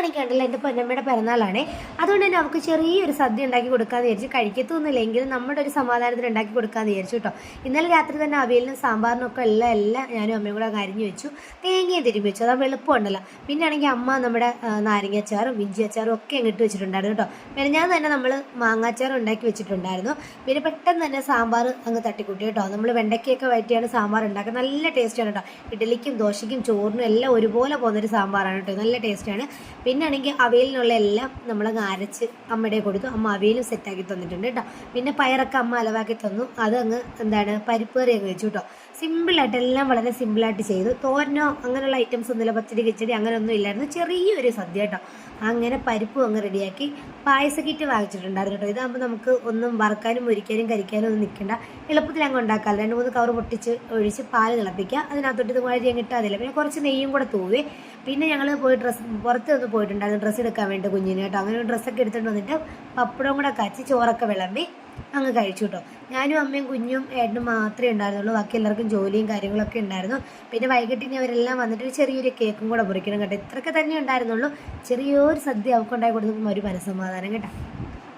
ഇന്നാണെങ്കിൽ ഉണ്ടല്ലോ എൻ്റെ പൊന്നമ്മയുടെ പിറന്നാളാണേ. അതുകൊണ്ട് തന്നെ അവൾക്ക് ചെറിയൊരു സദ്യ ഉണ്ടാക്കി കൊടുക്കാമെന്ന് വിചാരിച്ചു. കഴിക്കത്തൊന്നുമില്ലെങ്കിലും നമ്മുടെ ഒരു സമാധാനത്തിന് ഉണ്ടാക്കി കൊടുക്കാമെന്ന് വിചാരിച്ചു കേട്ടോ. ഇന്നലെ രാത്രി തന്നെ അവിയലിനും സാമ്പാറിനും ഒക്കെ എല്ലാം ഞാനും അമ്മയും കൂടെ അരിഞ്ഞു വെച്ചു, തേങ്ങയും തിരുമ്പി വെച്ചു. അതാകുമ്പോൾ എളുപ്പമുണ്ടല്ലോ. പിന്നെ ആണെങ്കിൽ അമ്മ നമ്മുടെ നാരങ്ങാച്ചാറും ഇഞ്ചി അച്ചാറും ഒക്കെ ഇട്ട് വെച്ചിട്ടുണ്ടായിരുന്നു കേട്ടോ. ഞാൻ തന്നെ നമ്മൾ മാങ്ങാച്ചാറും ഉണ്ടാക്കി വെച്ചിട്ടുണ്ടായിരുന്നു. പിന്നെ പെട്ടെന്ന് തന്നെ സാമ്പാർ അങ്ങ് തട്ടിക്കൂട്ടി കേട്ടോ. നമ്മൾ വെണ്ടയ്ക്കൊക്കെ വഴറ്റിയാണ് സാമ്പാർ ഉണ്ടാക്കുക. നല്ല ടേസ്റ്റാണ് കേട്ടോ. ഇഡ്ഡലിക്കും ദോശയ്ക്കും ചോറിനും എല്ലാം ഒരുപോലെ പോകുന്നൊരു സാമ്പാറാണ് കേട്ടോ. നല്ല ടേസ്റ്റാണ്. പിന്നെ ആണെങ്കിൽ അവയിലിനുള്ള എല്ലാം നമ്മളങ്ങ് അരച്ച് അമ്മയുടെ കൊടുത്തു. അമ്മ അവയിലും സെറ്റാക്കി തന്നിട്ടുണ്ട് കേട്ടോ. പിന്നെ പയറൊക്കെ അമ്മ അലവാക്കി തന്നു. അതങ്ങ് പരിപ്പ് കറി അങ്ങ് വെച്ചു കേട്ടോ. സിമ്പിളായിട്ട് എല്ലാം വളരെ സിമ്പിളായിട്ട് ചെയ്തു. തോരനോ അങ്ങനെയുള്ള ഐറ്റംസ് ഒന്നുമില്ല, പച്ചടി കിച്ചടി അങ്ങനെയൊന്നും ഇല്ലായിരുന്നു. ചെറിയൊരു സദ്യ കേട്ടോ. അങ്ങനെ പരിപ്പും അങ്ങ് റെഡിയാക്കി പായസ കിറ്റ് വാങ്ങിച്ചിട്ടുണ്ടായിരുന്നു കേട്ടോ. ഇതാകുമ്പോൾ നമുക്ക് ഒന്നും വറുക്കാനും മുരിക്കാനും കരിക്കാനും ഒന്നും നിൽക്കേണ്ട, എളുപ്പത്തിൽ അങ്ങ് ഉണ്ടാക്കാം. 2-3 കവർ പൊട്ടിച്ച് ഒഴിച്ച് പാല് തിളപ്പിക്കുക, അതിനകത്തോട്ട് ഇത് വഴി അങ്ങ് ഇട്ടാൽ അതില്ല. പിന്നെ കുറച്ച് നെയ്യും കൂടെ തൂവേ. പിന്നെ ഞങ്ങൾ പോയി പുറത്ത് നിന്ന് പോയിട്ടുണ്ടായിരുന്നു ഡ്രസ്സ് എടുക്കാൻ വേണ്ടി കുഞ്ഞിന് കേട്ടോ. അങ്ങനെ ഡ്രസ്സൊക്കെ എടുത്തിട്ട് വന്നിട്ട് പപ്പടവും കൂടെ കച്ചി ചോറൊക്കെ വിളമ്പി അങ്ങ് കഴിച്ചു കേട്ടോ. ഞാനും അമ്മയും കുഞ്ഞും ഏട്ടനും മാത്രമേ ഉണ്ടായിരുന്നുള്ളൂ. ബാക്കി എല്ലാവർക്കും ജോലിയും കാര്യങ്ങളൊക്കെ ഉണ്ടായിരുന്നു. പിന്നെ വൈകിട്ട് ഇനി അവരെല്ലാം വന്നിട്ട് ചെറിയൊരു കേക്കും കൂടെ മുറിക്കണം കേട്ടോ. ഇത്രയൊക്കെ തന്നെ ഉണ്ടായിരുന്നുള്ളൂ. ചെറിയൊരു സദ്യ അവർക്ക് ഉണ്ടാക്കി കൊടുത്തപ്പോൾ ഒരു മനസ്സമാധാനം കേട്ടോ.